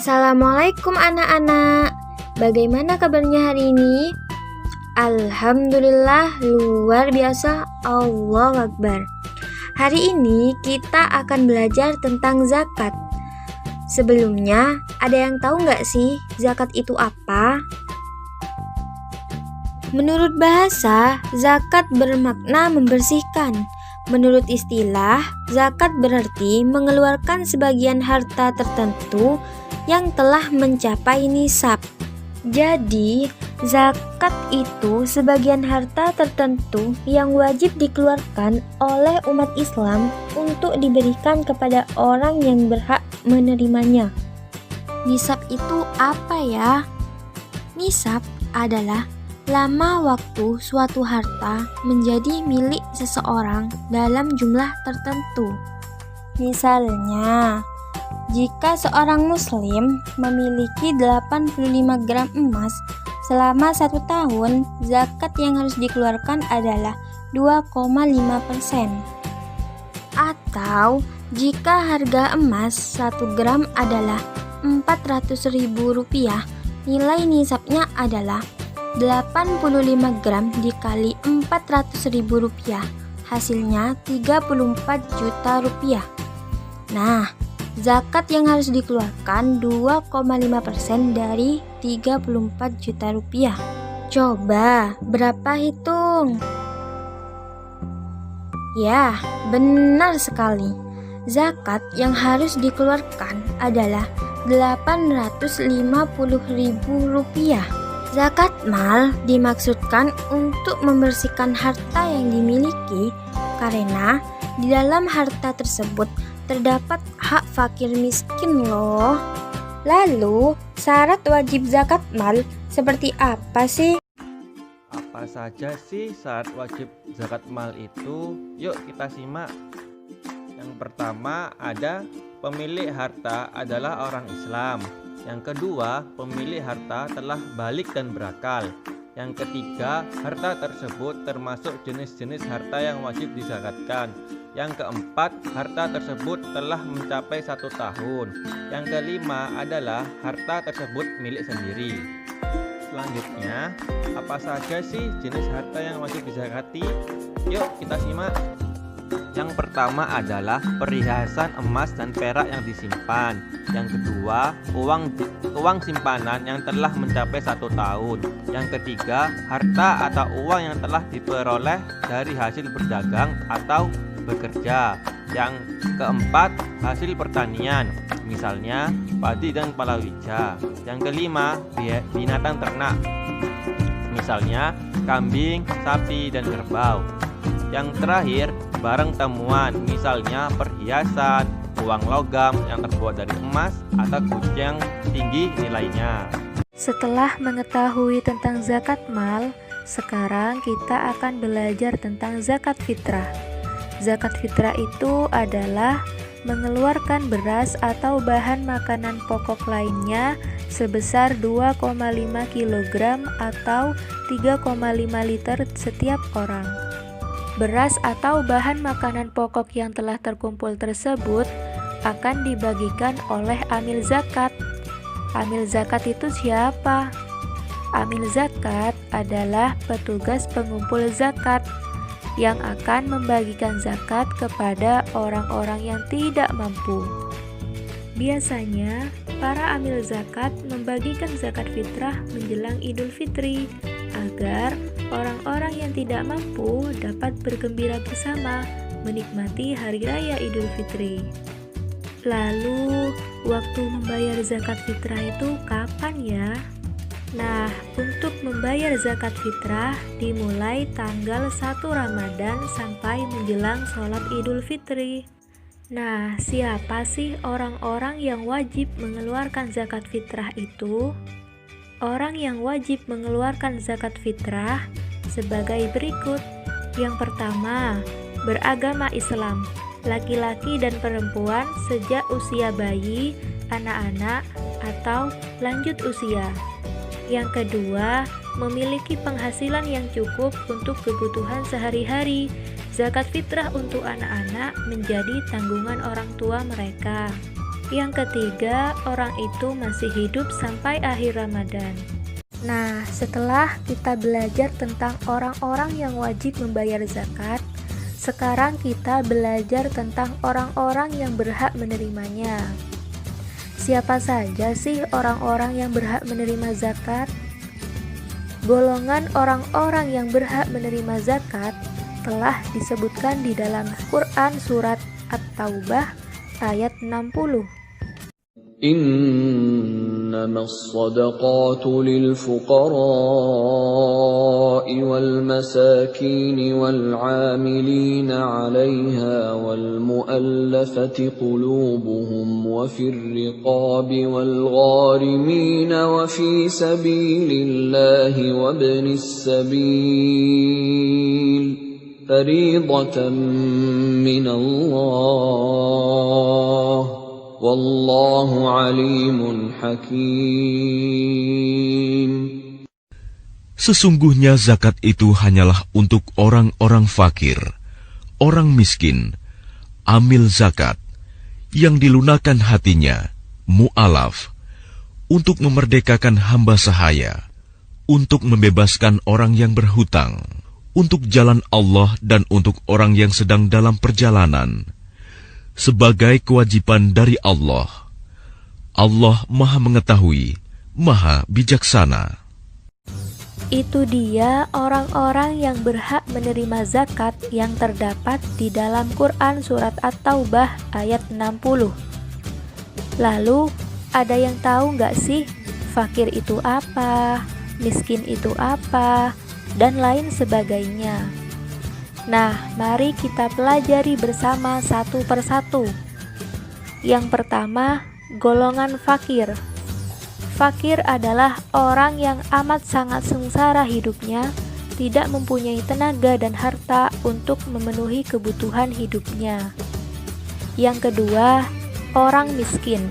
Assalamualaikum anak-anak. Bagaimana kabarnya hari ini? Alhamdulillah luar biasa. Allahu Akbar. Hari ini kita akan belajar tentang zakat. Sebelumnya, ada yang tahu nggak sih zakat itu apa? Menurut bahasa, zakat bermakna membersihkan. Menurut istilah, zakat berarti mengeluarkan sebagian harta tertentu yang telah mencapai nisab. Jadi, zakat itu sebagian harta tertentu yang wajib dikeluarkan oleh umat Islam untuk diberikan kepada orang yang berhak menerimanya. Nisab itu apa ya? Nisab adalah lama waktu suatu harta menjadi milik seseorang dalam jumlah tertentu. Misalnya, jika seorang muslim memiliki 85 gram emas selama 1 tahun, zakat yang harus dikeluarkan adalah 2,5%. Atau, jika harga emas 1 gram adalah Rp400.000, nilai nisabnya adalah 85 gram dikali Rp400.000, hasilnya Rp34 juta. Nah, zakat yang harus dikeluarkan 2,5% dari Rp34 juta. Coba, berapa hitung? Ya, benar sekali. Zakat yang harus dikeluarkan adalah Rp850.000. Zakat mal dimaksudkan untuk membersihkan harta yang dimiliki karena di dalam harta tersebut terdapat hak fakir miskin loh. Lalu, syarat wajib zakat mal seperti apa sih? Apa saja sih syarat wajib zakat mal itu? Yuk kita simak. Yang pertama ada pemilik harta adalah orang Islam. Yang kedua, pemilik harta telah balik dan berakal. Yang ketiga, harta tersebut termasuk jenis-jenis harta yang wajib dizakatkan. Yang keempat, harta tersebut telah mencapai 1 tahun. Yang kelima adalah harta tersebut milik sendiri. Selanjutnya, apa saja sih jenis harta yang wajib dizakati? Yuk kita simak. Yang pertama adalah perhiasan emas dan perak yang disimpan. Yang kedua, uang simpanan yang telah mencapai 1 tahun. Yang ketiga, harta atau uang yang telah diperoleh dari hasil berdagang atau bekerja. Yang keempat, hasil pertanian, misalnya padi dan palawija. Yang kelima, binatang ternak, misalnya kambing, sapi, dan kerbau. Yang terakhir, barang temuan, misalnya perhiasan, uang logam yang terbuat dari emas atau kunci yang tinggi nilainya. Setelah mengetahui tentang zakat mal, sekarang kita akan belajar tentang zakat fitrah. Zakat fitrah itu adalah mengeluarkan beras atau bahan makanan pokok lainnya sebesar 2,5 kg atau 3,5 liter setiap orang. Beras atau bahan makanan pokok yang telah terkumpul tersebut akan dibagikan oleh amil zakat. Amil zakat itu siapa? Amil zakat adalah petugas pengumpul zakat yang akan membagikan zakat kepada orang-orang yang tidak mampu. Biasanya, para amil zakat membagikan zakat fitrah menjelang Idul Fitri agar orang-orang yang tidak mampu dapat bergembira bersama menikmati hari raya Idul Fitri. Lalu, waktu membayar zakat fitrah itu kapan ya? Nah, untuk membayar zakat fitrah dimulai tanggal 1 Ramadan sampai menjelang sholat Idul Fitri. Nah, siapa sih orang-orang yang wajib mengeluarkan zakat fitrah itu? Orang yang wajib mengeluarkan zakat fitrah sebagai berikut. Yang pertama, beragama Islam, laki-laki dan perempuan sejak usia bayi, anak-anak, atau lanjut usia. Yang kedua, memiliki penghasilan yang cukup untuk kebutuhan sehari-hari. Zakat fitrah untuk anak-anak menjadi tanggungan orang tua mereka. Yang ketiga, orang itu masih hidup sampai akhir Ramadan. Nah, setelah kita belajar tentang orang-orang yang wajib membayar zakat, sekarang kita belajar tentang orang-orang yang berhak menerimanya. Siapa saja sih orang-orang yang berhak menerima zakat? Golongan orang-orang yang berhak menerima zakat telah disebutkan di dalam Quran surat At-Taubah ayat 60. إنما الصدقات للفقراء والمساكين والعاملين عليها والمؤلفة قلوبهم وفي الرقاب والغارمين وفي سبيل الله وابن السبيل فريضة من الله Wallahu alimun hakim. Sesungguhnya zakat itu hanyalah untuk orang-orang fakir, orang miskin, amil zakat, yang dilunakan hatinya, mu'alaf, untuk memerdekakan hamba sahaya, untuk membebaskan orang yang berhutang, untuk jalan Allah dan untuk orang yang sedang dalam perjalanan, sebagai kewajiban dari Allah. Allah Maha Mengetahui, Maha Bijaksana. Itu dia orang-orang yang berhak menerima zakat yang terdapat di dalam Quran surat At-Taubah ayat 60. Lalu, ada yang tahu nggak sih fakir itu apa, miskin itu apa, dan lain sebagainya? Nah, mari kita pelajari bersama satu persatu. Yang pertama, golongan fakir. Fakir adalah orang yang amat sangat sengsara hidupnya, tidak mempunyai tenaga dan harta untuk memenuhi kebutuhan hidupnya. Yang kedua, orang miskin,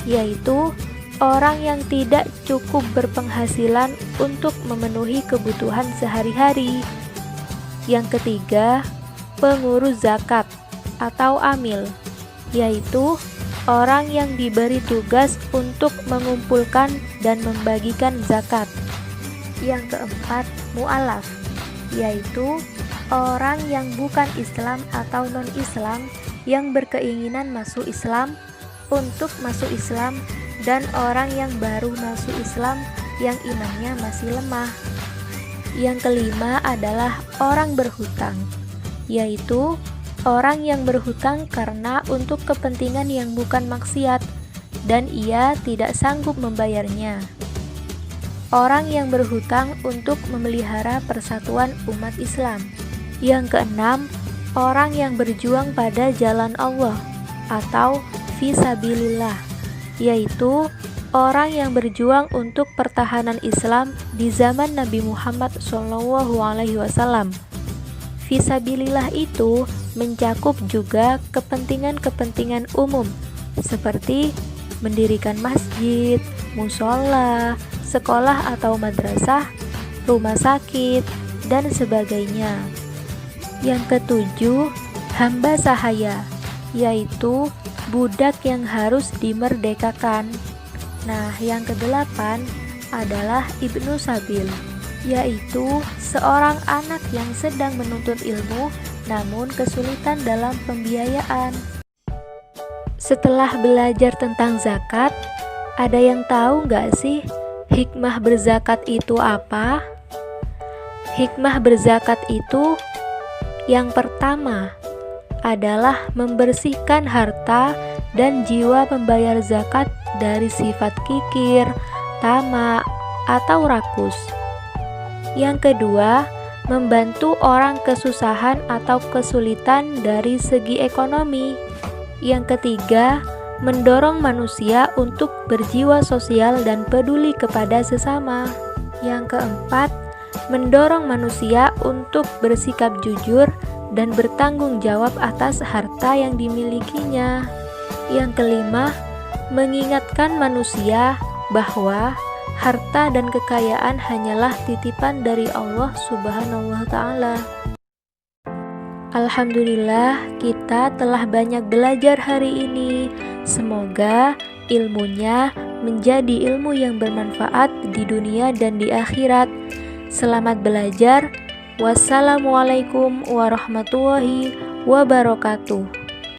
yaitu orang yang tidak cukup berpenghasilan untuk memenuhi kebutuhan sehari-hari. Yang ketiga, pengurus zakat atau amil, yaitu orang yang diberi tugas untuk mengumpulkan dan membagikan zakat. Yang keempat, mu'alaf, yaitu orang yang bukan Islam atau non-Islam yang berkeinginan masuk Islam untuk masuk Islam, dan orang yang baru masuk Islam yang imannya masih lemah. Yang kelima adalah orang berhutang, yaitu orang yang berhutang karena untuk kepentingan yang bukan maksiat dan ia tidak sanggup membayarnya. Orang yang berhutang untuk memelihara persatuan umat Islam. Yang keenam, orang yang berjuang pada jalan Allah atau fisabilillah, yaitu orang yang berjuang untuk pertahanan Islam di zaman Nabi Muhammad SAW. Fisabilillah itu mencakup juga kepentingan-kepentingan umum seperti mendirikan masjid, musola, sekolah atau madrasah, rumah sakit, dan sebagainya. Yang ketujuh, hamba sahaya, yaitu budak yang harus dimerdekakan. Nah, yang kedelapan adalah Ibnu Sabil, yaitu seorang anak yang sedang menuntut ilmu namun kesulitan dalam pembiayaan. Setelah belajar tentang zakat, ada yang tahu nggak sih hikmah berzakat itu apa? Hikmah berzakat itu yang pertama adalah membersihkan harta dan jiwa pembayar zakat dari sifat kikir, tamak, atau rakus. Yang kedua, membantu orang kesusahan atau kesulitan dari segi ekonomi. Yang ketiga, mendorong manusia untuk berjiwa sosial dan peduli kepada sesama. Yang keempat, mendorong manusia untuk bersikap jujur dan bertanggung jawab atas harta yang dimilikinya. Yang kelima, mengingatkan manusia bahwa harta dan kekayaan hanyalah titipan dari Allah Subhanahu wa Ta'ala. Alhamdulillah, kita telah banyak belajar hari ini. Semoga ilmunya menjadi ilmu yang bermanfaat di dunia dan di akhirat. Selamat belajar. Wassalamualaikum warahmatullahi wabarakatuh.